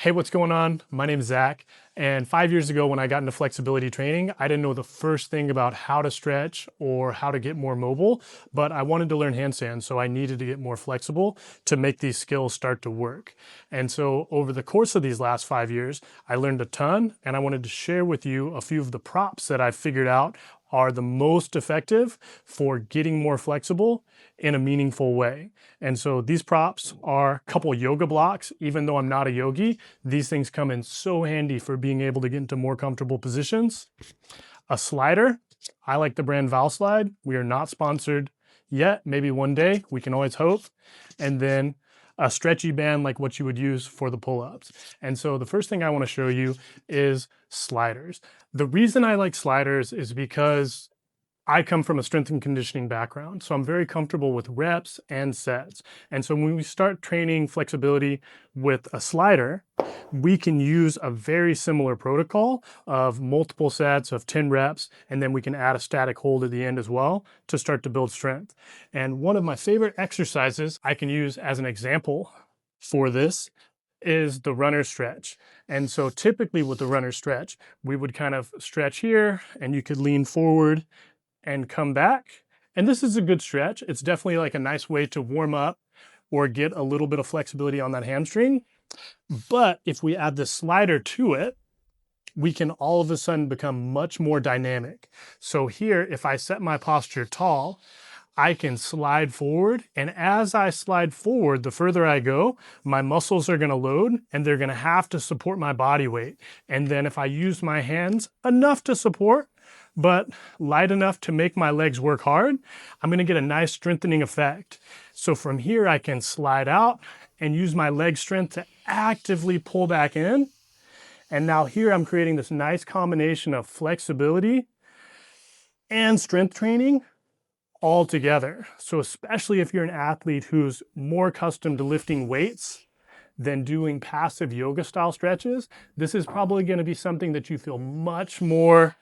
Hey, what's going on? My name is Zach, and 5 years ago when I got into flexibility training, I didn't know the first thing about how to stretch or how to get more mobile, but I wanted to learn handstands, so I needed to get more flexible to make these skills start to work. And so over the course of these last 5 years, I learned a ton, and I wanted to share with you a few of the props that I've figured out are the most effective for getting more flexible in a meaningful way. And so these props are a couple yoga blocks. Even though I'm not a yogi, these things come in so handy for being able to get into more comfortable positions. A slider, I like the brand Valslide. We are not sponsored yet. Maybe one day, we can always hope. And then a stretchy band like what you would use for the pull-ups. And so the first thing I want to show you is sliders. The reason I like sliders is because I come from a strength and conditioning background, so I'm very comfortable with reps and sets. And so when we start training flexibility with a slider, we can use a very similar protocol of multiple sets of 10 reps, and then we can add a static hold at the end as well to start to build strength. And one of my favorite exercises I can use as an example for this is the runner stretch. And so typically with the runner stretch, we would kind of stretch here, and you could lean forward and come back. And this is a good stretch. It's definitely like a nice way to warm up or get a little bit of flexibility on that hamstring. But if we add the slider to it, we can all of a sudden become much more dynamic. So here, if I set my posture tall, I can slide forward. And as I slide forward, the further I go, my muscles are gonna load and they're gonna have to support my body weight. And then if I use my hands enough to support, but light enough to make my legs work hard, I'm gonna get a nice strengthening effect. So from here, I can slide out and use my leg strength to actively pull back in. And now here I'm creating this nice combination of flexibility and strength training all together. So especially if you're an athlete who's more accustomed to lifting weights than doing passive yoga style stretches, this is probably gonna be something that you feel much more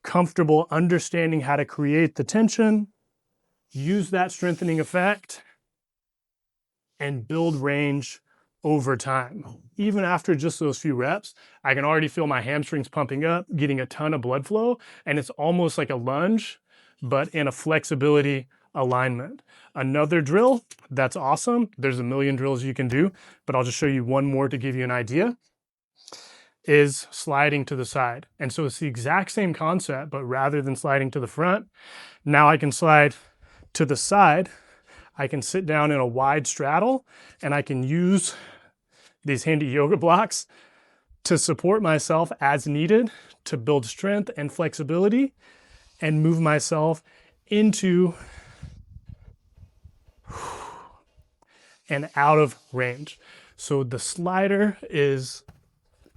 comfortable understanding how to create the tension, use that strengthening effect, and build range over time. Even after just those few reps, I can already feel my hamstrings pumping up, getting a ton of blood flow, and it's almost like a lunge, but in a flexibility alignment. Another drill that's awesome, there's a million drills you can do, but I'll just show you one more to give you an idea, is sliding to the side. And so it's the exact same concept, but rather than sliding to the front, now I can slide to the side. I can sit down in a wide straddle, and I can use these handy yoga blocks to support myself as needed to build strength and flexibility and move myself into and out of range. So the slider is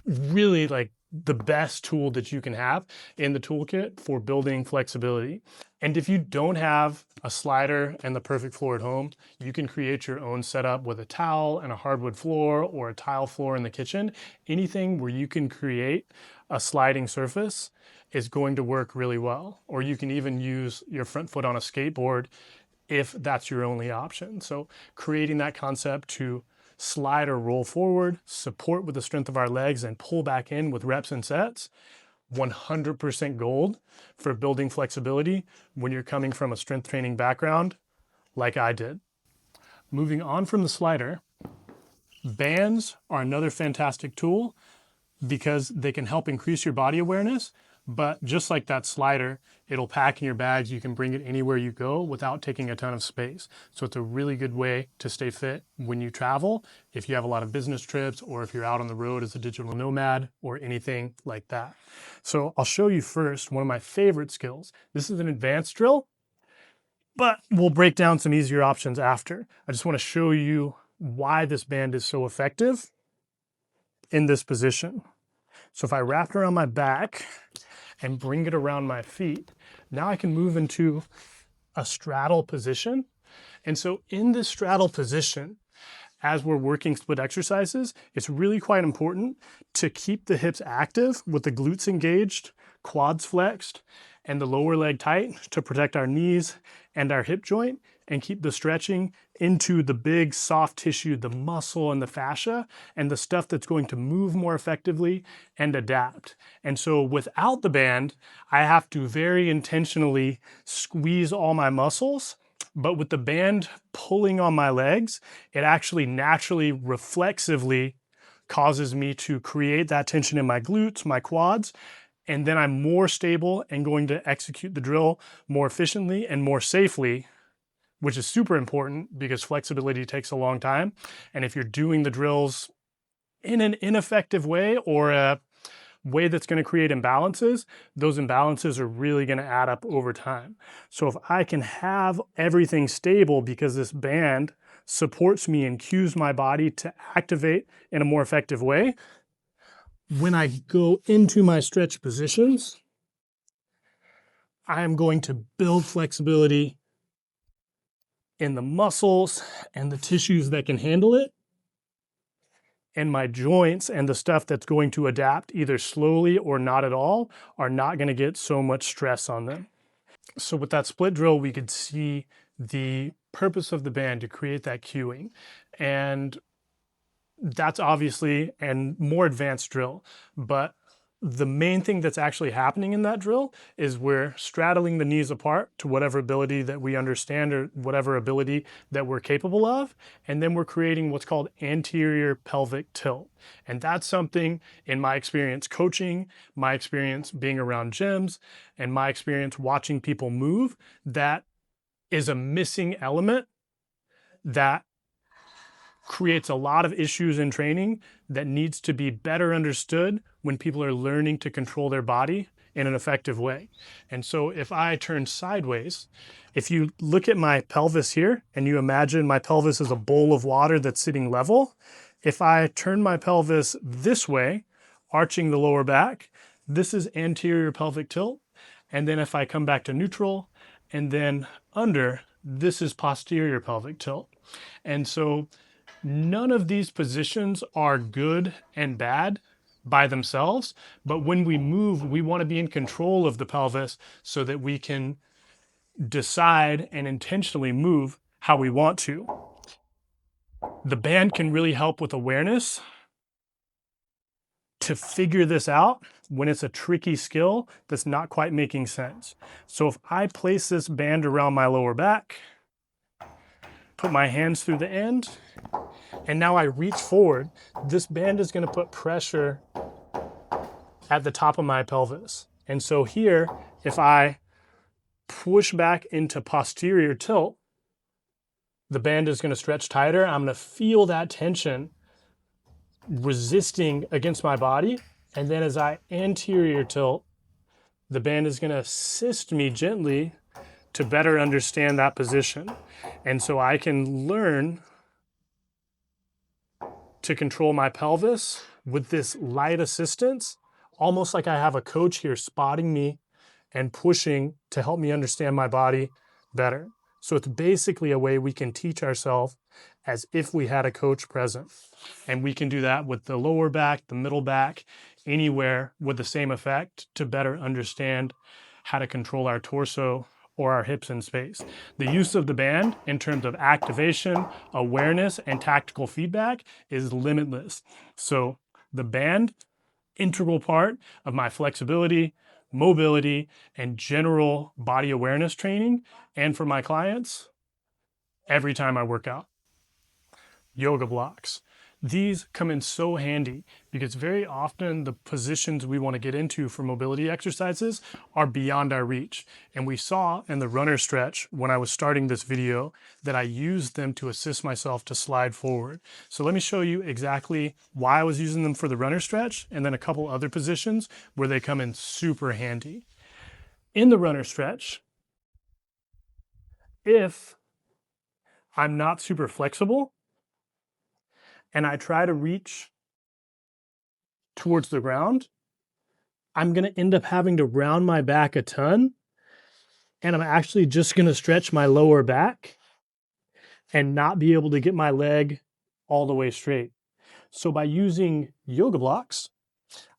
really like the best tool that you can have in the toolkit for building flexibility. And if you don't have a slider and the perfect floor at home, you can create your own setup with a towel and a hardwood floor or a tile floor in the kitchen. Anything where you can create a sliding surface is going to work really well. Or you can even use your front foot on a skateboard if that's your only option. So creating that concept to slide or roll forward, support with the strength of our legs, and pull back in with reps and sets, 100% gold for building flexibility when you're coming from a strength training background like I did. Moving on from the slider, bands are another fantastic tool because they can help increase your body awareness. But just like that slider, it'll pack in your bags. You can bring it anywhere you go without taking a ton of space. So it's a really good way to stay fit when you travel, if you have a lot of business trips, or if you're out on the road as a digital nomad or anything like that. So I'll show you first one of my favorite skills. This is an advanced drill, but we'll break down some easier options after. I just want to show you why this band is so effective in this position. So if I wrap it around my back and bring it around my feet, now I can move into a straddle position. And so in this straddle position, as we're working split exercises, it's really quite important to keep the hips active with the glutes engaged, quads flexed, and the lower leg tight to protect our knees and our hip joint and keep the stretching into the big soft tissue, the muscle and the fascia, and the stuff that's going to move more effectively and adapt. And so without the band, I have to very intentionally squeeze all my muscles. But with the band pulling on my legs, it actually naturally, reflexively causes me to create that tension in my glutes, my quads, and then I'm more stable and going to execute the drill more efficiently and more safely, which is super important because flexibility takes a long time. And if you're doing the drills in an ineffective way or a way that's going to create imbalances, those imbalances are really going to add up over time. So if I can have everything stable because this band supports me and cues my body to activate in a more effective way, when I go into my stretch positions, I'm going to build flexibility in the muscles and the tissues that can handle it, and my joints and the stuff that's going to adapt either slowly or not at all are not going to get so much stress on them. So with that split drill, we could see the purpose of the band to create that cueing. And that's obviously a more advanced drill, but the main thing that's actually happening in that drill is we're straddling the knees apart to whatever ability that we understand or whatever ability that we're capable of. And then we're creating what's called anterior pelvic tilt. And that's something, in my experience coaching, my experience being around gyms, and my experience watching people move, that is a missing element that creates a lot of issues in training that needs to be better understood when people are learning to control their body in an effective way. And so if I turn sideways, if you look at my pelvis here and you imagine my pelvis is a bowl of water that's sitting level, if I turn my pelvis this way, arching the lower back, this is anterior pelvic tilt. And then if I come back to neutral and then under, this is posterior pelvic tilt. And so none of these positions are good and bad by themselves, but when we move, we want to be in control of the pelvis so that we can decide and intentionally move how we want to. The band can really help with awareness to figure this out when it's a tricky skill that's not quite making sense. So if I place this band around my lower back, put my hands through the end, and now I reach forward, this band is going to put pressure at the top of my pelvis. And so here, if I push back into posterior tilt, the band is going to stretch tighter. I'm going to feel that tension resisting against my body. And then as I anterior tilt, the band is going to assist me gently to better understand that position. And so I can learn to control my pelvis with this light assistance, almost like I have a coach here spotting me and pushing to help me understand my body better. So it's basically a way we can teach ourselves as if we had a coach present. And we can do that with the lower back, the middle back, anywhere with the same effect to better understand how to control our torso or our hips in space. The use of the band in terms of activation, awareness, and tactical feedback is limitless. So the band, integral part of my flexibility, mobility, and general body awareness training, and for my clients, every time I work out. Yoga blocks. These come in so handy because very often the positions we want to get into for mobility exercises are beyond our reach. And we saw in the runner stretch when I was starting this video that I used them to assist myself to slide forward. So let me show you exactly why I was using them for the runner stretch and then a couple other positions where they come in super handy. In the runner stretch, if I'm not super flexible, and I try to reach towards the ground, I'm going to end up having to round my back a ton. And I'm actually just going to stretch my lower back and not be able to get my leg all the way straight. So by using yoga blocks,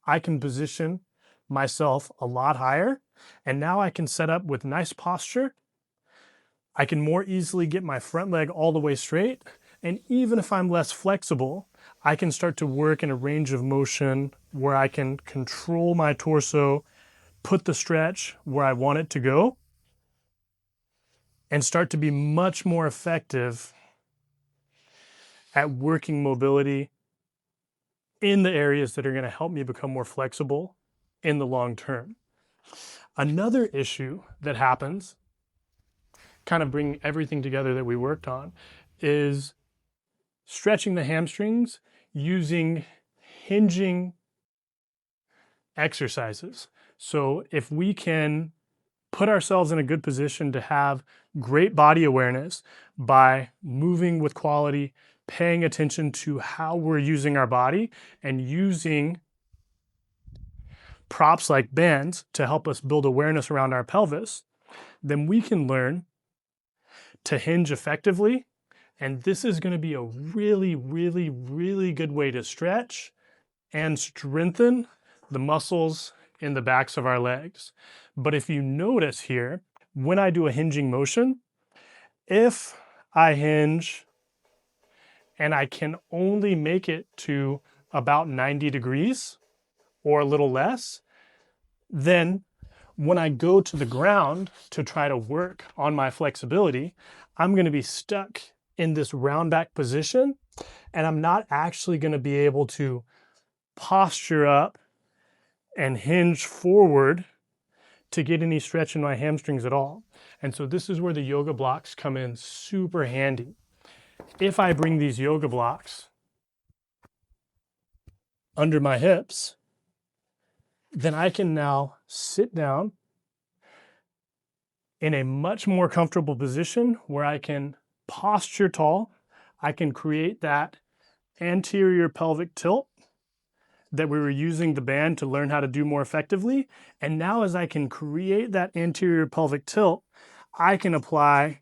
I can position myself a lot higher. And now I can set up with nice posture. I can more easily get my front leg all the way straight. And even if I'm less flexible, I can start to work in a range of motion where I can control my torso, put the stretch where I want it to go, and start to be much more effective at working mobility in the areas that are going to help me become more flexible in the long term. Another issue that happens, kind of bringing everything together that we worked on, is stretching the hamstrings using hinging exercises. So if we can put ourselves in a good position to have great body awareness by moving with quality, paying attention to how we're using our body, and using props like bands to help us build awareness around our pelvis, then we can learn to hinge effectively. And this is going to be a really, really, really good way to stretch and strengthen the muscles in the backs of our legs. But if you notice here, when I do a hinging motion, if I hinge and I can only make it to about 90 degrees or a little less, then when I go to the ground to try to work on my flexibility, I'm going to be stuck in this round back position, and I'm not actually going to be able to posture up and hinge forward to get any stretch in my hamstrings at all. And so this is where the yoga blocks come in super handy. If I bring these yoga blocks under my hips, then I can now sit down in a much more comfortable position where I can posture tall. I can create that anterior pelvic tilt that we were using the band to learn how to do more effectively. And now as I can create that anterior pelvic tilt, I can apply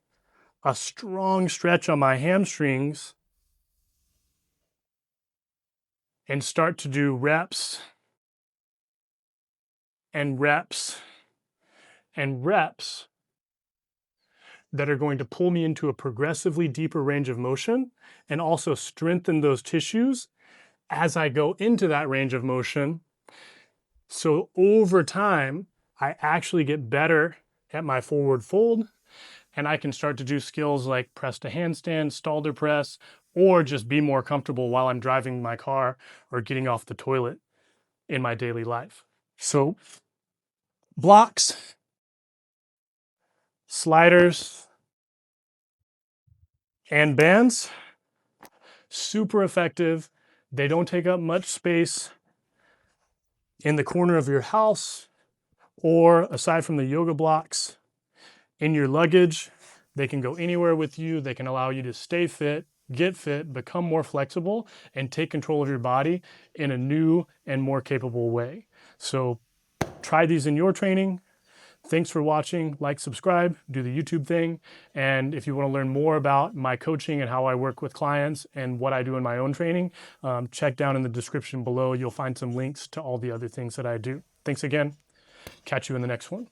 a strong stretch on my hamstrings and start to do reps and reps and reps that are going to pull me into a progressively deeper range of motion and also strengthen those tissues as I go into that range of motion. So over time, I actually get better at my forward fold, and I can start to do skills like press to handstand, stalder press, or just be more comfortable while I'm driving my car or getting off the toilet in my daily life. So blocks, sliders, and bands, super effective. They don't take up much space in the corner of your house or, aside from the yoga blocks, in your luggage. They can go anywhere with you. They can allow you to stay fit, get fit, become more flexible, and take control of your body in a new and more capable way. So try these in your training. Thanks for watching. Like, subscribe, do the YouTube thing. And if you want to learn more about my coaching and how I work with clients and what I do in my own training, check down in the description below. You'll find some links to all the other things that I do. Thanks again. Catch you in the next one.